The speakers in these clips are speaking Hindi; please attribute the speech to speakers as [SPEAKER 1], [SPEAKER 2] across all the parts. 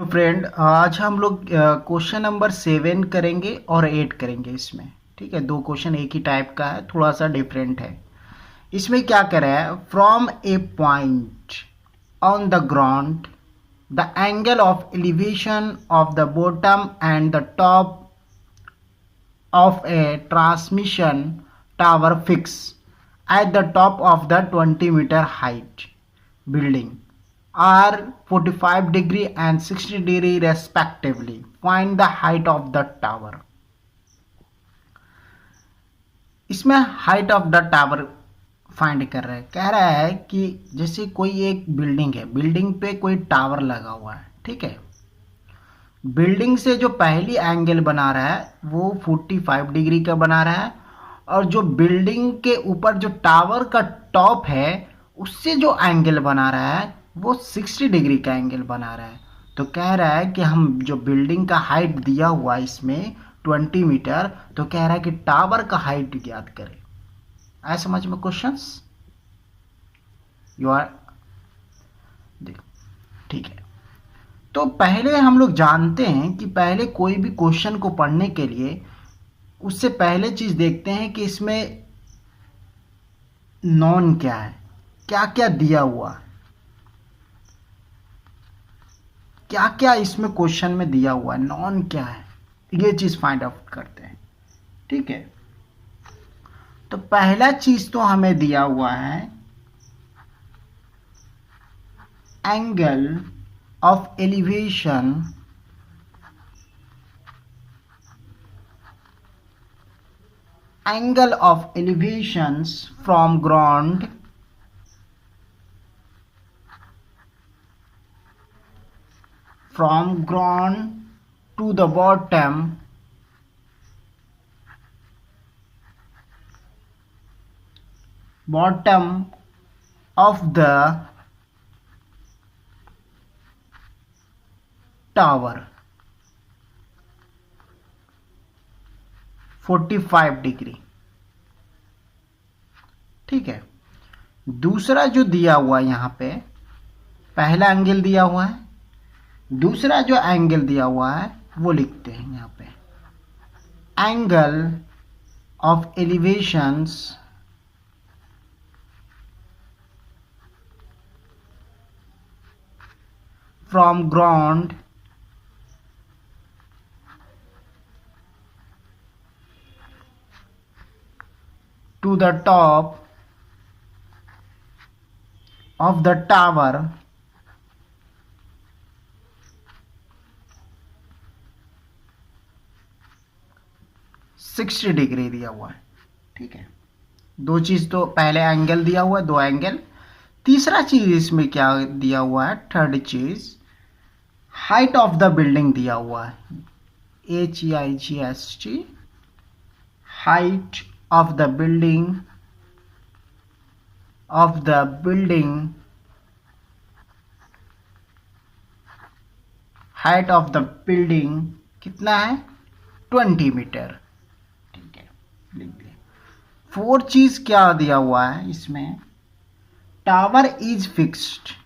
[SPEAKER 1] तो फ्रेंड आज हम लोग क्वेश्चन नंबर 7 करेंगे और 8 करेंगे इसमें। ठीक है, दो क्वेश्चन एक ही टाइप का है, थोड़ा सा डिफरेंट है। इसमें क्या कह रहा है, from a point on the ground the angle of elevation of the bottom and the top of a transmission tower fixed at the top of the 20-meter height building are 45 degree and 60 degree respectively. Find the height of the tower. इसमें height of the tower find कर रहा है। कह रहा है कि जैसे कोई एक बिल्डिंग है, बिल्डिंग पे कोई टावर लगा हुआ है। ठीक है, बिल्डिंग से जो पहली एंगल बना रहा है वो 45 डिग्री का बना रहा है, और जो बिल्डिंग के ऊपर जो टावर का टॉप है उससे जो एंगल बना रहा है वो 60 डिग्री का एंगल बना रहा है। तो कह रहा है कि हम जो बिल्डिंग का हाइट दिया हुआ है इसमें 20 मीटर, तो कह रहा है कि टावर का हाइट ज्ञात करें। आया समझ में क्वेश्चंस? यू आर देखो, ठीक है। तो पहले हम लोग जानते हैं कि पहले कोई भी क्वेश्चन को पढ़ने के लिए उससे पहले चीज देखते हैं कि इसमें नॉन क्या है, क्या क्या दिया हुआ, क्या क्या इसमें क्वेश्चन में दिया हुआ है, नॉन क्या है, ये चीज फाइंड आउट करते हैं। ठीक है, तो पहला चीज तो हमें दिया हुआ है angle of elevation angle of elevations from ground to the bottom of the tower 45 degree. ठीक है, दूसरा जो दिया हुआ है यहां पे, पहला एंगल दिया हुआ है, दूसरा जो एंगल दिया हुआ है वो लिखते हैं यहां पे, angle of elevations from ground to the top of the tower 60 degree दिया हुआ है। ठीक है, दो चीज तो पहले एंगल दिया हुआ है, दो एंगल। तीसरा चीज इसमें क्या दिया हुआ है, थर्ड चीज हाइट ऑफ द बिल्डिंग दिया हुआ है, HEIGHT, height of the building height of the building कितना है, 20 मीटर। ठीक है, लिख दिया। फोर्थ चीज क्या दिया हुआ है इसमें, tower is fixed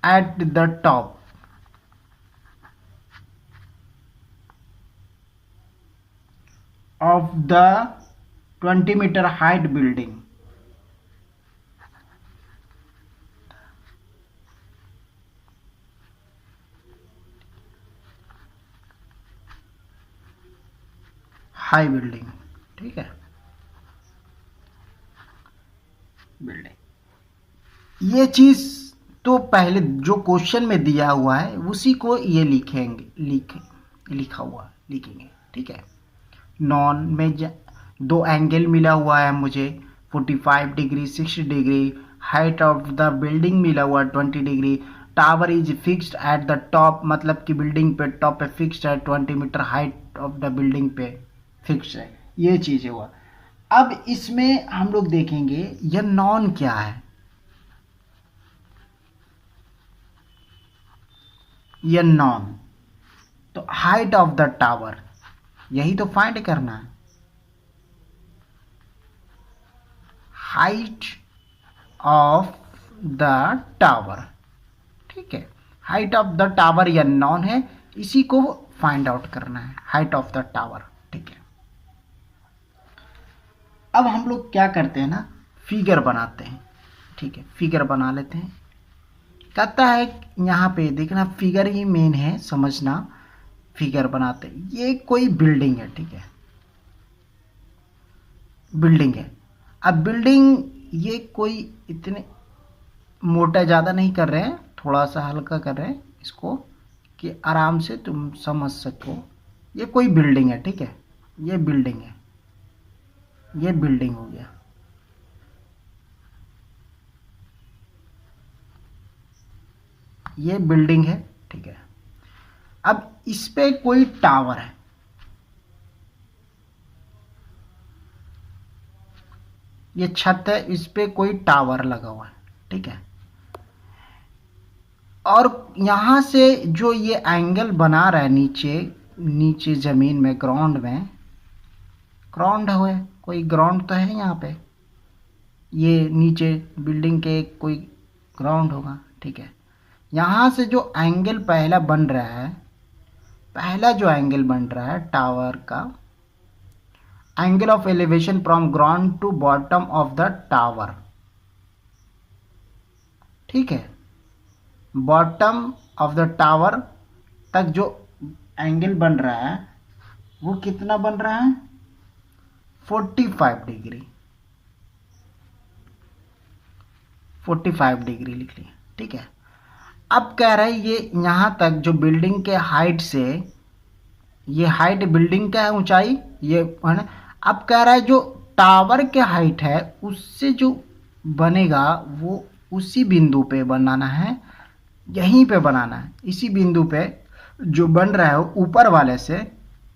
[SPEAKER 1] at the top of the 20-meter height building high building. ठीक है, बिल्डिंग, ये चीज तो पहले जो क्वेश्चन में दिया हुआ है उसी को ये लिखा हुआ लिखेंगे। ठीक है, नॉन में दो एंगल मिला हुआ है मुझे, 45 degree 60 degree, height of the building मिला हुआ है 20 degree, tower is fixed at the top, मतलब कि बिल्डिंग पे टॉप पे फिक्स्ड है, 20 metre height of the building पे फिक्स्ड है, ये चीज हुआ। अब इसमें हम लोग देखेंगे यह नॉन क्या है, यह नॉन, तो हाइट ऑफ द टावर यही तो फाइंड करना है। Height of the tower. ठीक है, हाइट ऑफ द टावर या नॉन है, इसी को फाइंड आउट करना है, हाइट ऑफ द टावर। ठीक है, अब हम लोग क्या करते हैं ना, फिगर बनाते हैं। ठीक है, फिगर बना लेते हैं। कहता है यहाँ पे देखना, फिगर ही मेन है, समझना। फिगर बनाते हैं, ये कोई बिल्डिंग है। ठीक है, बिल्डिंग है। अब बिल्डिंग, ये कोई इतने मोटा ज़्यादा नहीं कर रहे हैं, थोड़ा सा हल्का कर रहे हैं इसको, कि आराम से तुम समझ सको। ये कोई बिल्डिंग है। ठीक है, ये बिल्डिंग है, ये बिल्डिंग हो गया। ये बिल्डिंग है। ठीक है, अब इस पे कोई टावर है। ये छत है, इस पे कोई टावर लगा हुआ है। ठीक है, और यहां से जो ये एंगल बना रहा है नीचे, नीचे जमीन में, ग्राउंड में, ग्राउंड है, कोई ग्राउंड तो है यहाँ पे, ये नीचे बिल्डिंग के कोई ग्राउंड होगा। ठीक है, यहां से जो एंगल पहला बन रहा है, पहला जो एंगल बन रहा है टावर का, angle of elevation from ground to bottom of the tower. ठीक है, बॉटम ऑफ द टावर तक जो एंगल बन रहा है, वो कितना बन रहा है, 45 डिग्री। 45 डिग्री लिख लिया। ठीक है, अब कह रहा है ये यहां तक जो बिल्डिंग के हाइट से, ये हाइट बिल्डिंग का है, ऊंचाई ये है ना। अब कह रहा है जो टावर के हाइट है, उससे जो बनेगा वो उसी बिंदु पे बनाना है, यहीं पे बनाना है, इसी बिंदु पे जो बन रहा है ऊपर वाले से।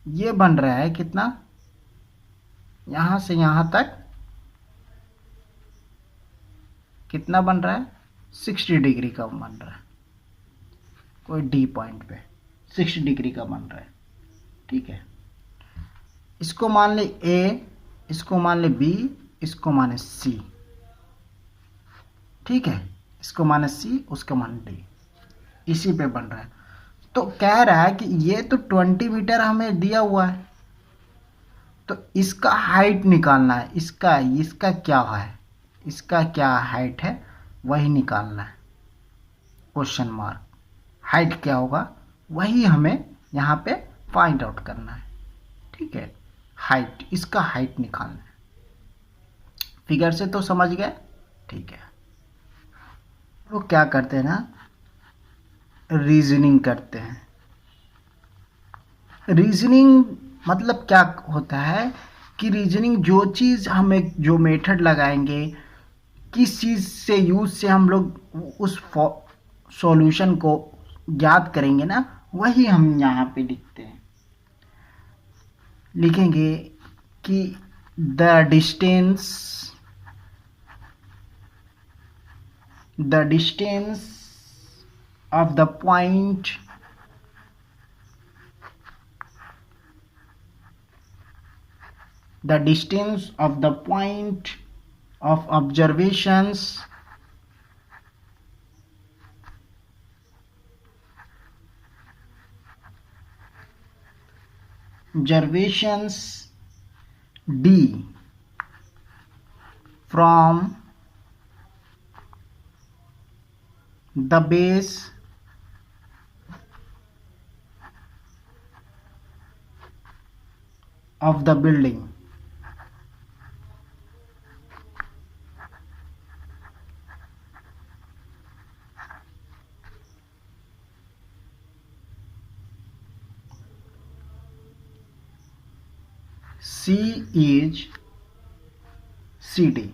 [SPEAKER 1] ये बन रहा है कितना, यहां से यहां तक कितना बन रहा है, 60 डिग्री का बन रहा है, कोई डी पॉइंट पे 60 डिग्री का बन रहा है। ठीक है, इसको मान ले ए, इसको मान ले बी, इसको माने सी। ठीक है, इसको माने सी, उसको माने डी, इसी पे बन रहा है। तो कह रहा है कि ये तो 20 मीटर हमें दिया हुआ है, तो इसका हाइट निकालना है, इसका इसका क्या है, इसका क्या हाइट है, वही निकालना है। क्वेश्चन मार्क, हाइट क्या होगा, वही हमें यहाँ पे फाइंड आउट करना है। ठीक है, हाइट, इसका हाइट निकालना है। फिगर से तो समझ गए। ठीक है, वो क्या करते हैं ना, रीजनिंग करते हैं। रीजनिंग मतलब क्या होता है कि रीजनिंग, जो चीज़ हमें, जो मेथड लगाएंगे, किस चीज़ से यूज से हम लोग उस सॉल्यूशन को ज्ञात करेंगे ना, वही हम यहाँ पे लिखते हैं। लिखेंगे कि the distance of the point the distance of the point of observations D from the base of the building. C is CD.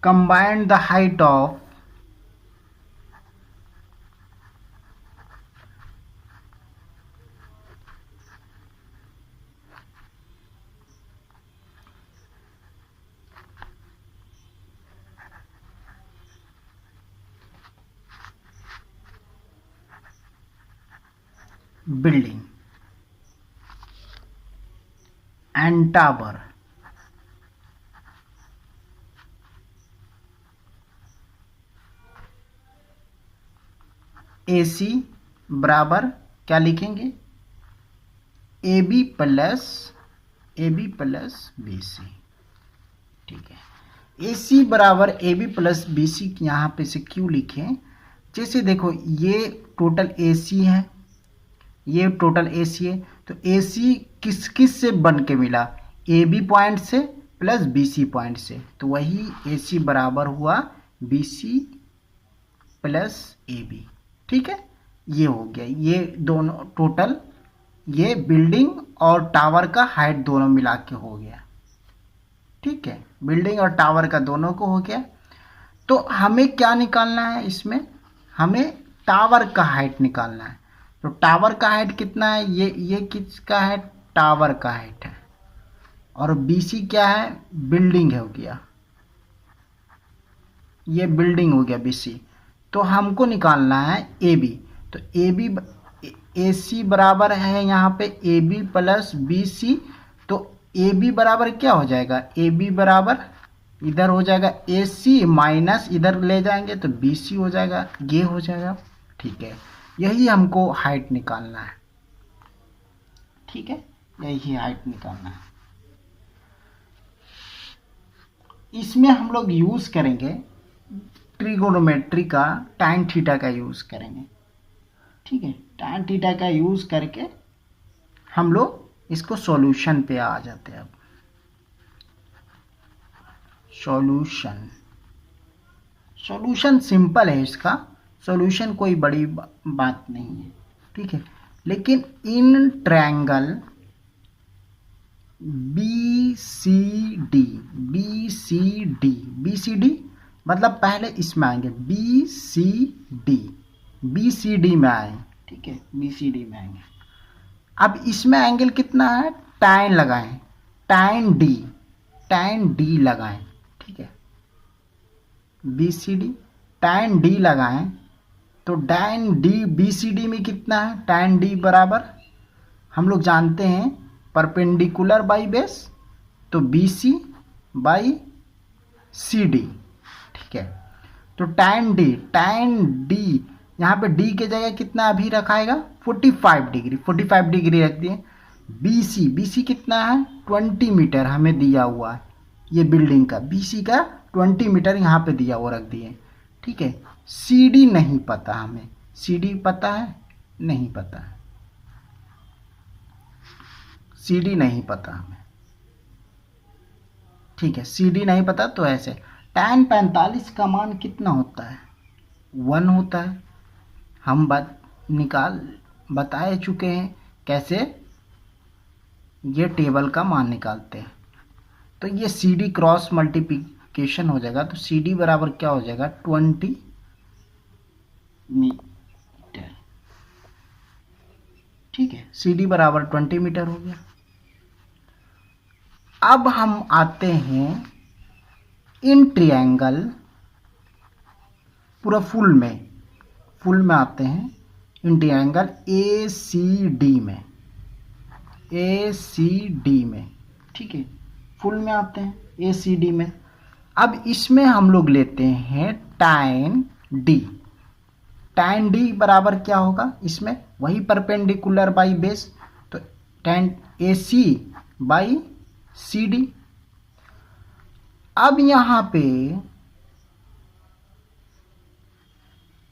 [SPEAKER 1] Combine the height of building. And tower AC बराबर क्या लिखेंगे, AB प्लस BC। ठीक है, AC बराबर AB प्लस BC यहाँ पे से क्यों लिखें, जैसे देखो ये टोटल AC है, ये टोटल AC है, तो AC किस किस से बन के मिला, AB पॉइंट से प्लस BC पॉइंट से, तो वही AC बराबर हुआ BC प्लस AB। ठीक है, ये हो गया, ये दोनों टोटल, ये बिल्डिंग और टावर का हाइट दोनों मिला के हो गया। ठीक है, बिल्डिंग और टावर का दोनों को हो गया। तो हमें क्या निकालना है, इसमें हमें टावर का हाइट निकालना है। तो टावर का हाइट कितना है, ये किसका है, टावर का हाइट है, और BC क्या है, बिल्डिंग हो गया, ये बिल्डिंग हो गया BC। तो हमको निकालना है AB। तो AC बराबर है यहाँ पे AB प्लस BC। तो AB बराबर क्या हो जाएगा, AB बराबर इधर हो जाएगा AC माइनस इधर ले जाएंगे तो BC हो जाएगा, ये हो जाएगा। ठीक है, यही हमको हाइट निकालना है। ठीक है, यही हाइट निकालना है। इसमें हम लोग यूज करेंगे ट्रिगोनोमेट्री का tan थीटा का यूज करेंगे। ठीक है, tan थीटा का यूज करके हम लोग इसको सॉल्यूशन पे आ जाते हैं। अब सॉल्यूशन सिंपल है, इसका सॉल्यूशन कोई बड़ी बात नहीं है। ठीक है, लेकिन इन ट्रायंगल BCD मतलब पहले इसमें आएंगे BCD में आए। ठीक है, BCD में आएंगे। अब इसमें एंगल कितना है, tan लगाएं, tan D लगाएं। ठीक है, BCD tan D लगाएं, तो tan D BCD में कितना है, tan D बराबर हम लोग जानते हैं परपेंडिकुलर बाई बेस, तो BC बाई CD। ठीक है, तो tan D यहाँ पे D के जगह कितना अभी रखाएगा, 45 डिग्री रख दिए। BC कितना है, 20 मीटर हमें दिया हुआ है, ये बिल्डिंग का BC का 20 मीटर यहाँ पे दिया हुआ रख दिए। ठीक है, CD नहीं पता हमें, CD पता है, नहीं पता है, CD नहीं पता हमें। ठीक है, CD नहीं पता, तो ऐसे tan 45 का मान कितना होता है, 1 होता है। हम बताए चुके हैं कैसे ये टेबल का मान निकालते हैं। तो ये CD क्रॉस मल्टीप्लिकेशन हो जाएगा, तो CD बराबर क्या हो जाएगा, 20 मीटर। ठीक है, CD बराबर 20 मीटर हो गया। अब हम आते हैं इन ट्रायंगल, पूरा फुल में आते हैं इन ट्रायंगल ACD में। ठीक है, फुल में आते हैं ACD में। अब इसमें हम लोग लेते हैं tan D बराबर क्या होगा, इसमें वही परपेंडिकुलर बाई बेस, तो tan AC बाई CD। अब यहाँ पे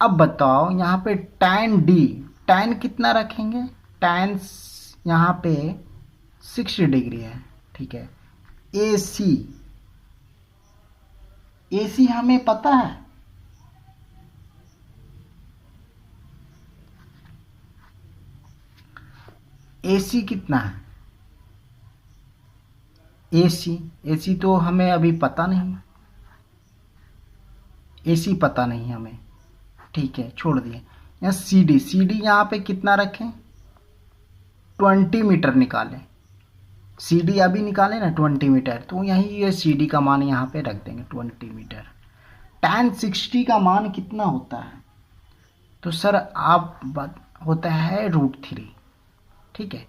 [SPEAKER 1] अब बताओ, यहाँ पे tan कितना रखेंगे, tan यहाँ पे 60 डिग्री है। ठीक है, AC हमें पता है, AC कितना है, AC तो हमें अभी पता नहीं, AC पता नहीं हमें। ठीक है, छोड़ दिए। यहाँ CD यहाँ पे कितना रखें, 20 मीटर निकालें, CD अभी निकालें ना 20 मीटर, तो यही ये CD का मान यहाँ पे रख देंगे 20 मीटर। tan 60 का मान कितना होता है, तो सर आप होता है √3। ठीक है,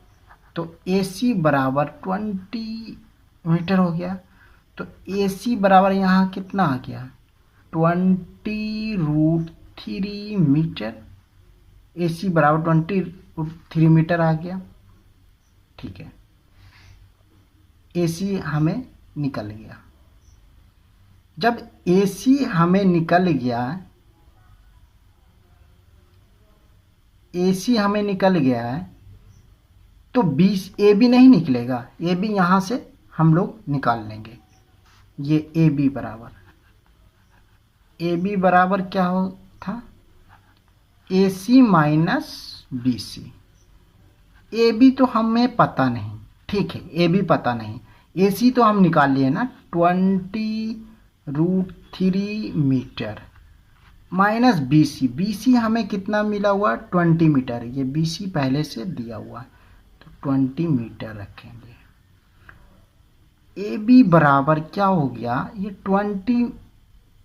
[SPEAKER 1] तो AC बराबर 20 मीटर हो गया। तो AC बराबर यहाँ कितना आ गया, 20√3 मीटर। AC बराबर 20√3 मीटर आ गया। ठीक है, AC हमें निकल गया। जब AC हमें निकल गया, AC हमें निकल गया है, तो AB नहीं निकलेगा। AB यहां से हम लोग निकाल लेंगे। ये AB बराबर क्या हो था, AC माइनस BC। AB तो हमें पता नहीं, ठीक है, AB पता नहीं। AC तो हम निकाल लिए ना, 20√3 मीटर माइनस BC हमें कितना मिला हुआ, 20 मीटर। ये BC पहले से दिया हुआ है, तो 20 मीटर रखेंगे। AB बराबर क्या हो गया, ये 20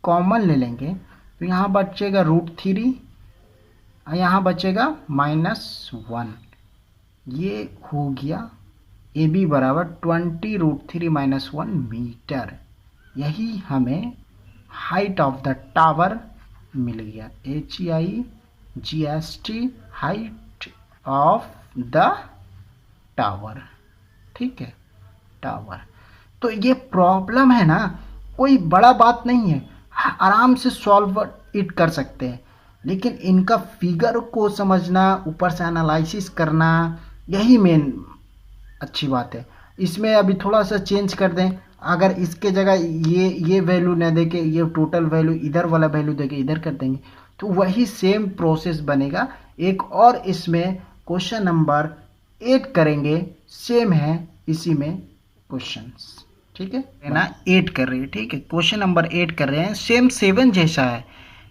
[SPEAKER 1] कॉमन ले लेंगे, तो यहाँ बचेगा √3, यहाँ बचेगा -1। ये हो गया AB बराबर 20√3 - 1 मीटर। यही हमें हाइट ऑफ द टावर मिल गया, HEIGST, height of the tower. ठीक है, टावर। तो ये प्रॉब्लम है ना, कोई बड़ा बात नहीं है, आराम से सॉल्व इट कर सकते हैं। लेकिन इनका फिगर को समझना, ऊपर से एनालिसिस करना, यही मेन अच्छी बात है। इसमें अभी थोड़ा सा चेंज कर दें, अगर इसके जगह ये वैल्यू न दे के ये टोटल वैल्यू इधर वाला वैल्यू दे के इधर कर देंगे, तो वही सेम प्रोसेस बनेगा। एक और इसमें क्वेश्चन नंबर 8 करेंगे, सेम है इसी में क्वेश्चंस। ठीक है ना, 8 कर रहे हैं। ठीक है, क्वेश्चन नंबर 8 कर रहे हैं, सेम 7 जैसा है,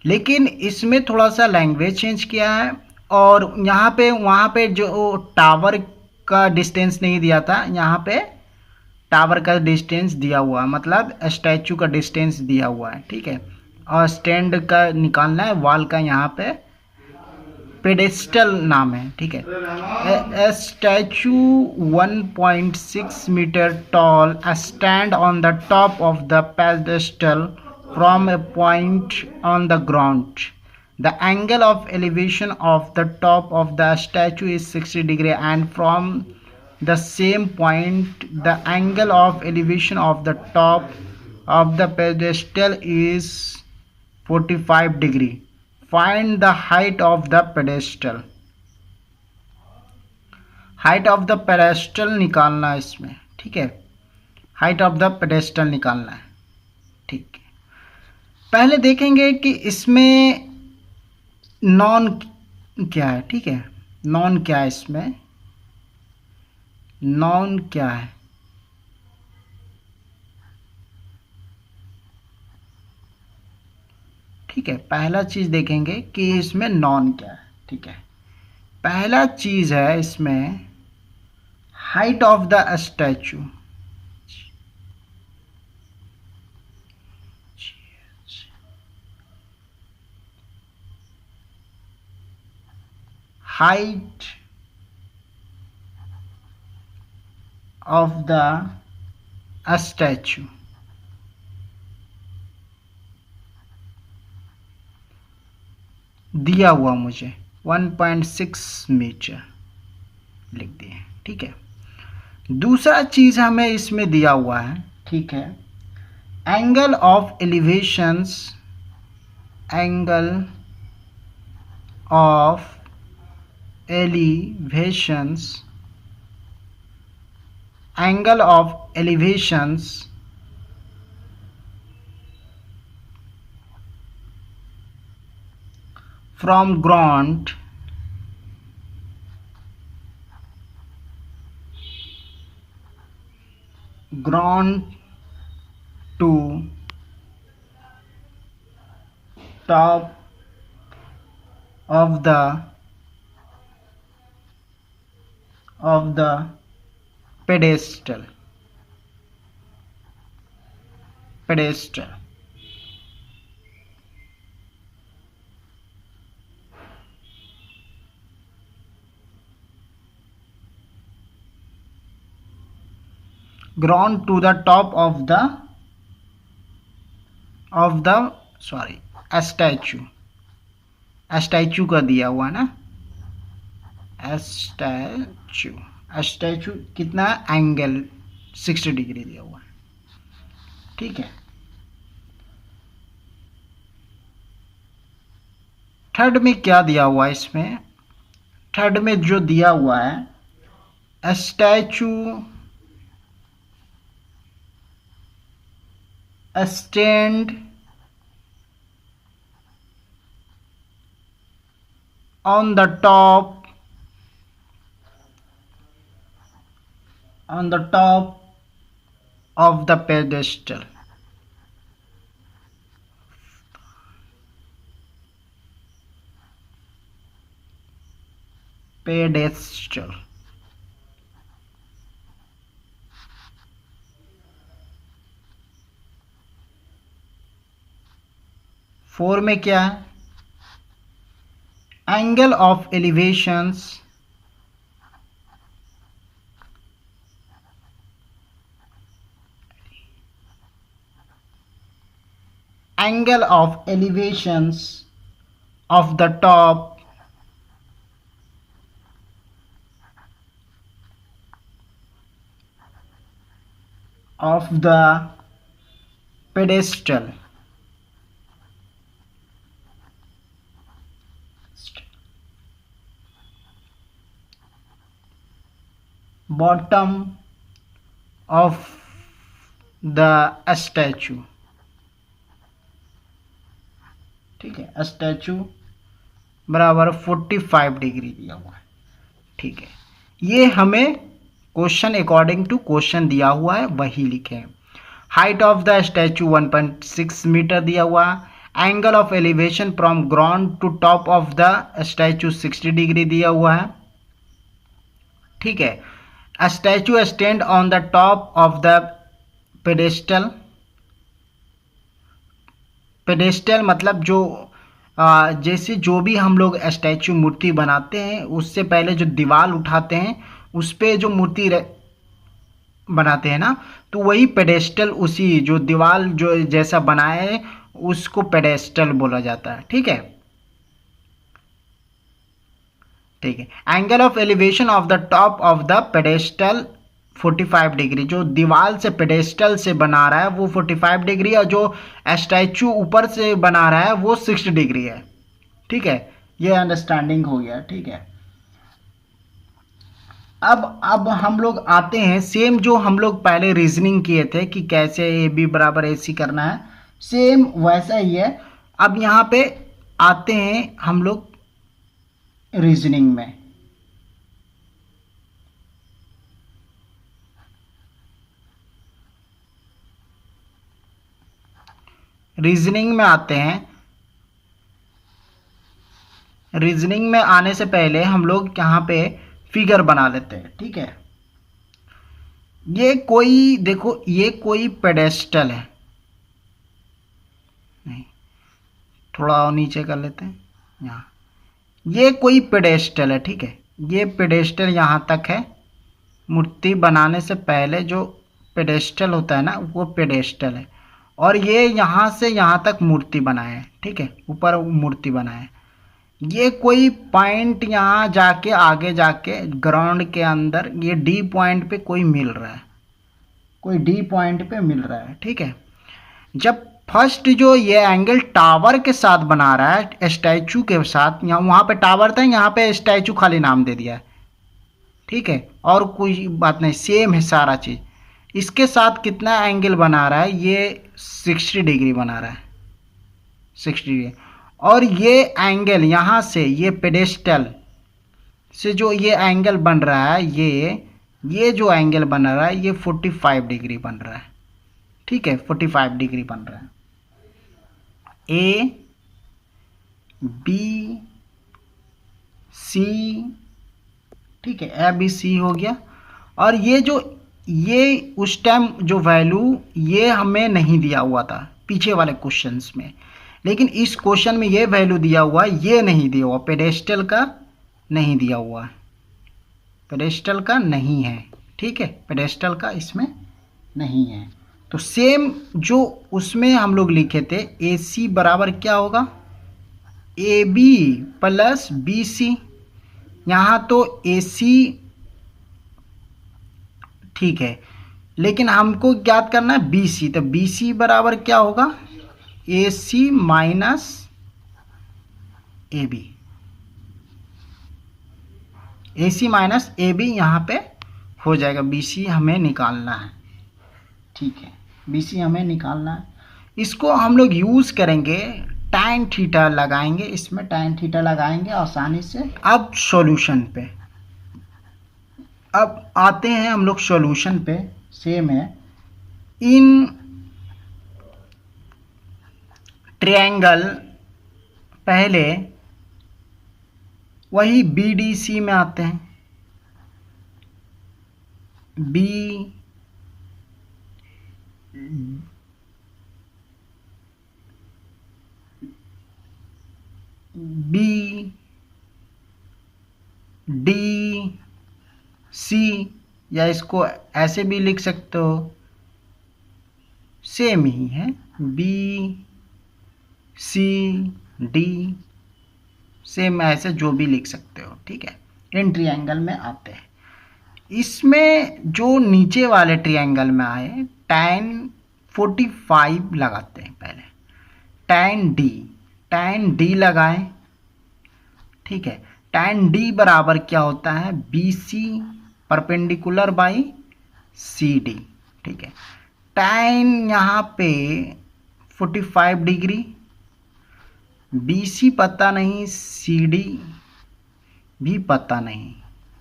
[SPEAKER 1] लेकिन इसमें थोड़ा सा लैंग्वेज चेंज किया है। और यहाँ पे वहाँ पे जो टावर का डिस्टेंस नहीं दिया था, यहाँ पे टावर का डिस्टेंस दिया हुआ है, मतलब स्टैचू का डिस्टेंस दिया हुआ है। ठीक है, और स्टैंड का निकालना है, वॉल का यहाँ पे पेडेस्टल नाम है। ठीक है, statue 1.6 metre tall stand on the top of the pedestal from a point on the ground. The angle of elevation of the top of the statue is 60 degree, and from the same point the angle of elevation of the top of the pedestal is 45 degree. Find the height of the pedestal. Height of the pedestal निकालना है इसमें। ठीक है, हाइट ऑफ द पेडेस्टल निकालना है। ठीक है, पहले देखेंगे कि इसमें नॉन क्या है। ठीक है, नॉन क्या है, इसमें नॉन क्या है। ठीक है, पहला चीज देखेंगे कि इसमें नॉन क्या है। ठीक है, पहला चीज है इसमें height of the statue. Height of the statue दिया हुआ मुझे 1.6 मीटर लिख दिए। ठीक है, दूसरा चीज हमें इसमें दिया हुआ है। ठीक है, angle of elevations, angle of elevations, angle of elevations from ground to top of the pedestal। Ground to the top of the sorry statue, statue का दिया हुआ ना, स्टैचू, स्टैचू कितना एंगल 60 डिग्री दिया हुआ है, ठीक है। थर्ड में क्या दिया हुआ है इसमें, थर्ड में जो दिया हुआ है statue stand on the top of the pedestal, pedestal। Four में क्या है, angle of elevations of the top of the pedestal, bottom of the statue, ठीक है। स्टैचू बराबर 45 डिग्री दिया हुआ है, ठीक है। ये हमें क्वेश्चन अकॉर्डिंग टू क्वेश्चन दिया हुआ है वही लिखे। Height of the statue 1.6 metre दिया हुआ, angle of elevation from ground to top of the statue 60 degree दिया हुआ है, ठीक है। A statue stand on the top of the pedestal, pedestal मतलब जो जैसे जो भी हम लोग स्टैचू मूर्ति बनाते हैं उससे पहले जो दीवार उठाते हैं उस पे जो मूर्ति बनाते हैं ना, तो वही पेडेस्टल, उसी जो दीवार जो जैसा बनाए है उसको पेडेस्टल बोला जाता है, ठीक है, ठीक है। Angle of elevation of the top of the pedestal 45 degree, जो दीवार से पेडेस्टल से बना रहा है वो 45 डिग्री और जो स्टैचू ऊपर से बना रहा है वो 60 डिग्री है, ठीक है। ये अंडरस्टैंडिंग हो गया, ठीक है। अब हम लोग आते हैं सेम जो हम लोग पहले रीजनिंग किए थे कि कैसे ए बी बराबर ए सी करना है, सेम वैसा ही है। अब यहाँ पे आते हैं हम लोग रीजनिंग में। रीजनिंग में आते हैं, रीजनिंग में आने से पहले हम लोग यहाँ पे फिगर बना लेते हैं, ठीक है। ये कोई देखो, ये कोई पेडेस्टल है, नहीं थोड़ा और नीचे कर लेते हैं, यहाँ ये कोई पेडेस्टल है, ठीक है। ये पेडेस्टल यहाँ तक है, मूर्ति बनाने से पहले जो पेडेस्टल होता है ना वो पेडेस्टल है, और ये यहाँ से यहाँ तक मूर्ति बनाए है, ठीक है, ऊपर मूर्ति बनाए। ये कोई पॉइंट यहाँ जाके आगे जाके ग्राउंड के अंदर ये डी पॉइंट पे कोई मिल रहा है, कोई डी पॉइंट पे मिल रहा है, ठीक है। जब फर्स्ट जो ये एंगल टावर के साथ बना रहा है स्टैचू के साथ, यहाँ वहाँ पे टावर था, यहाँ पे स्टैचू खाली नाम दे दिया है, ठीक है, और कोई बात नहीं, सेम है सारा चीज़। इसके साथ कितना एंगल बना रहा है, ये 60 डिग्री बना रहा है, 60 डिग्री। और ये एंगल यहाँ से ये पेडेस्टल से जो ये एंगल बन रहा है, ये जो एंगल बन रहा है ये 45 डिग्री बन रहा है, ठीक है, 45 डिग्री बन रहा है। ए बी सी, ठीक है, ए बी सी हो गया। और ये उस टाइम जो वैल्यू ये हमें नहीं दिया हुआ था पीछे वाले क्वेश्चंस में, लेकिन इस क्वेश्चन में ये वैल्यू दिया हुआ है, ये नहीं दिया हुआ, पेडेस्टल का नहीं दिया हुआ है, पेडेस्टल का नहीं है, ठीक है, पेडेस्टल का इसमें नहीं है। तो सेम जो उसमें हम लोग लिखे थे ए सी बराबर क्या होगा, A B plus B C. यहाँ तो ए सी ठीक है, लेकिन हमको ज्ञात करना है बी सी। तो बी सी बराबर क्या होगा, a c minus a b, a c minus a b यहाँ पे हो जाएगा। बी सी हमें निकालना है, ठीक है, बी सी हमें निकालना है। इसको हम लोग यूज़ करेंगे, tan थीटा लगाएंगे, इसमें tan थीटा लगाएंगे आसानी से। अब सॉल्यूशन पे, अब आते हैं हम लोग सॉल्यूशन पे। सेम है, इन ट्रायंगल पहले वही बी डी सी में आते हैं, बी बी डी सी, या इसको ऐसे भी लिख सकते हो, सेम ही है, बी सी डी, सेम ऐसे जो भी लिख सकते हो, ठीक है। इन ट्रायंगल में आते हैं। इसमें जो नीचे वाले ट्रायंगल में आए tan 45 लगाते हैं पहले, tan डी लगाएं, ठीक है। tan डी बराबर क्या होता है, B C perpendicular by C D, ठीक है। tan यहाँ पे 45 डिग्री, बी सी पता नहीं, सी डी भी पता नहीं,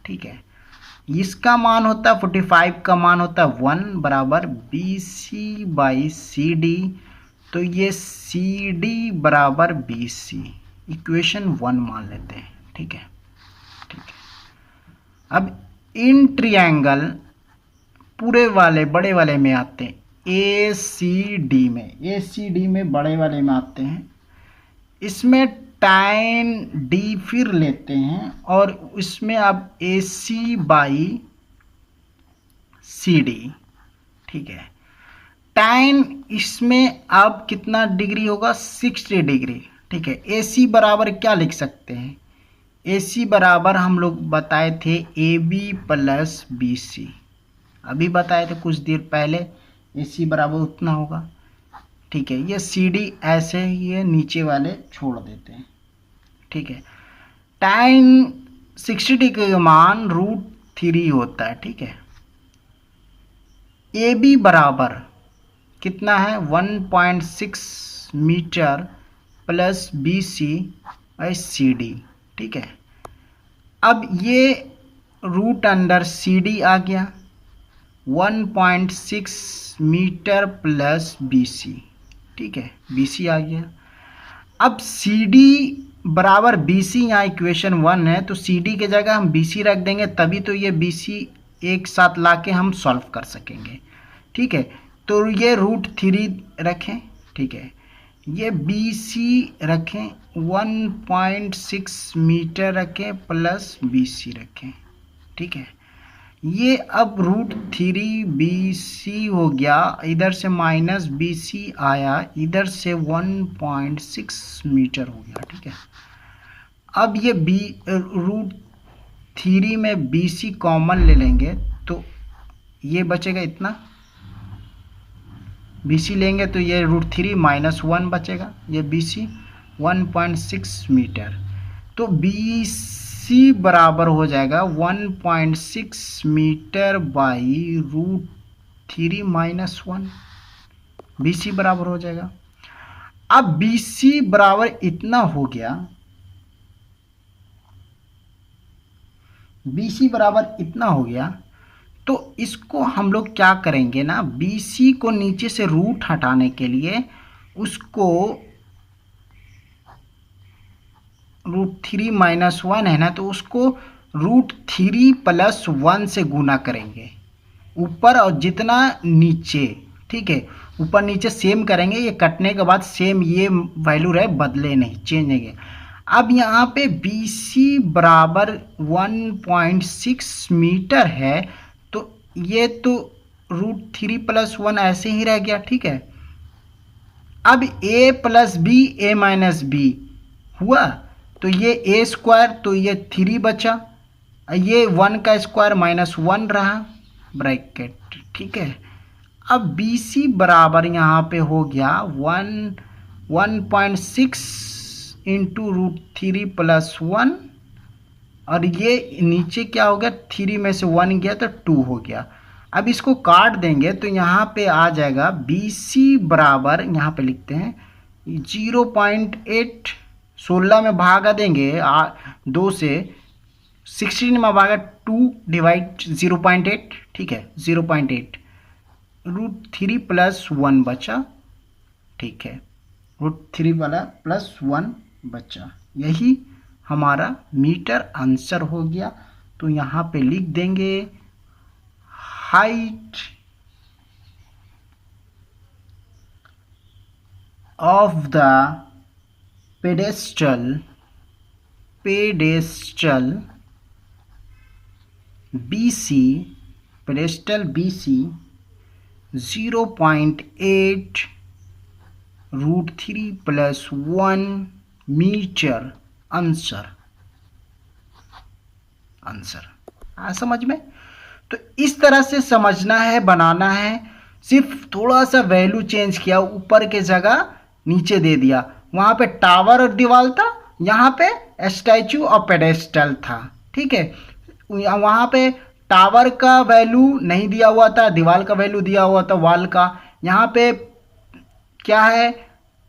[SPEAKER 1] ठीक है। इसका मान होता है 45 का मान होता है 1 बराबर B C by C D. तो ये सी डी बराबर बी सी, इक्वेशन 1 मान लेते हैं, ठीक है, ठीक है। अब इन ट्रायंगल पूरे वाले बड़े वाले में आते हैं, ए सी डी में, ए सी डी में बड़े वाले में आते हैं। इसमें tan डी फिर लेते हैं और इसमें अब ए सी बाई सी डी, ठीक है। tan इसमें अब कितना डिग्री होगा, 60 डिग्री, ठीक है। ए सी बराबर क्या लिख सकते हैं, ए सी बराबर हम लोग बताए थे A B plus B C, अभी बताए थे कुछ देर पहले, ए सी बराबर उतना होगा, ठीक है। ये सी डी ऐसे ही ये नीचे वाले छोड़ देते हैं, ठीक है। tan 60 डिग्री का मान √3 होता है, ठीक है। ए बी बराबर कितना है, 1.6 metre plus B C by C D, ठीक है। अब ये रूट अंडर सी डी आ गया, 1.6 मीटर प्लस बी सी, ठीक है, बी सी आ गया। अब सी डी बराबर बी सी, यहाँ इक्वेशन 1 है, तो सी डी के जगह हम बी सी रख देंगे, तभी तो ये बी सी एक साथ लाके हम सॉल्व कर सकेंगे, ठीक है। तो ये √3 रखें, ठीक है, ये बी सी रखें, 1.6 मीटर रखें प्लस बी सी रखें, ठीक है। ये अब √3 बी सी हो गया, इधर से माइनस बी सी आया, इधर से 1.6 मीटर हो गया, ठीक है। अब ये √3 में बी सी कॉमन ले लेंगे तो ये बचेगा इतना, बी सी लेंगे तो ये √3 माइनस 1 बचेगा, ये बी सी 1.6 मीटर। तो बी सी बराबर हो जाएगा 1.6 metre by √3 minus 1, B C बराबर हो जाएगा। अब बी सी बराबर इतना हो गया, बी सी बराबर इतना हो गया, तो इसको हम लोग क्या करेंगे ना, बी सी को नीचे से रूट हटाने के लिए उसको √3 माइनस 1 है ना, तो उसको √3 प्लस 1 से गुना करेंगे ऊपर और जितना नीचे, ठीक है, ऊपर नीचे सेम करेंगे, ये कटने के बाद सेम ये वैल्यू रहे, बदले नहीं, चेंज नहीं। अब यहाँ पे बी सी बराबर 1.6 मीटर है, तो ये तो √3+1 ऐसे ही रह गया, ठीक है। अब a + b a - b हुआ, तो ये a² तो ये 3 बचा, ये 1 का स्क्वायर -1 रहा ब्रैकेट, ठीक है। अब BC बराबर यहाँ पे हो गया 1.6 इंटू √3+1, और ये नीचे क्या हो गया, 3 में से 1 गया तो 2 हो गया। अब इसको काट देंगे तो यहाँ पे आ जाएगा BC बराबर, यहाँ पे लिखते हैं 0.8, 16 में भागा देंगे 2 से, 16 में भागा 2 डिवाइड 0.8, ठीक है, 0.8 √3+1 बचा, ठीक है, √3+1 बचा। यही हमारा मीटर आंसर हो गया। तो यहाँ पे लिख देंगे height of the pedestal BC, pedestal BC 0.8 √3+1 metre answer समझ में। तो इस तरह से समझना है, बनाना है। सिर्फ थोड़ा सा वैल्यू चेंज किया, ऊपर के जगह नीचे दे दिया। वहां पे टावर और दीवार था, यहाँ पे स्टैचू और पेडेस्टल था, ठीक है। वहां पे टावर का वैल्यू नहीं दिया हुआ था, दीवार का वैल्यू दिया हुआ था वॉल का। यहाँ पे क्या है,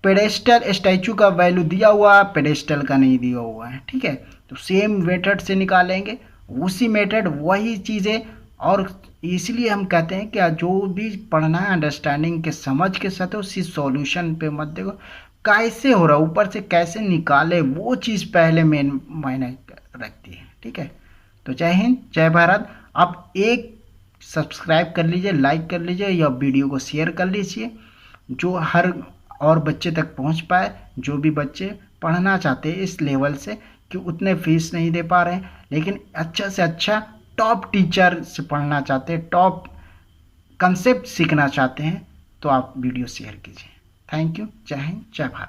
[SPEAKER 1] पेडेस्टल स्टैचू का वैल्यू दिया हुआ, पेडेस्टल का नहीं दिया हुआ है, ठीक है। तो सेम मेथड से निकालेंगे, उसी मेथड वही चीज़ें। और इसलिए हम कहते हैं कि जो भी पढ़ना है अंडरस्टैंडिंग के समझ के साथ, उसी सॉल्यूशन पे मत देखो कैसे हो रहा, ऊपर से कैसे निकाले, वो चीज़ पहले मेन मायने रखती है, ठीक है। तो जय हिंद, जय भारत। आप एक सब्सक्राइब कर लीजिए, लाइक कर लीजिए, या वीडियो को शेयर कर लीजिए, जो हर और बच्चे तक पहुंच पाए। जो भी बच्चे पढ़ना चाहते हैं इस लेवल से, कि उतने फीस नहीं दे पा रहे हैं, लेकिन अच्छा से अच्छा टॉप टीचर से पढ़ना चाहते हैं, टॉप कंसेप्ट सीखना चाहते हैं, तो आप वीडियो शेयर कीजिए। थैंक यू, जय हिंद, जय भारत।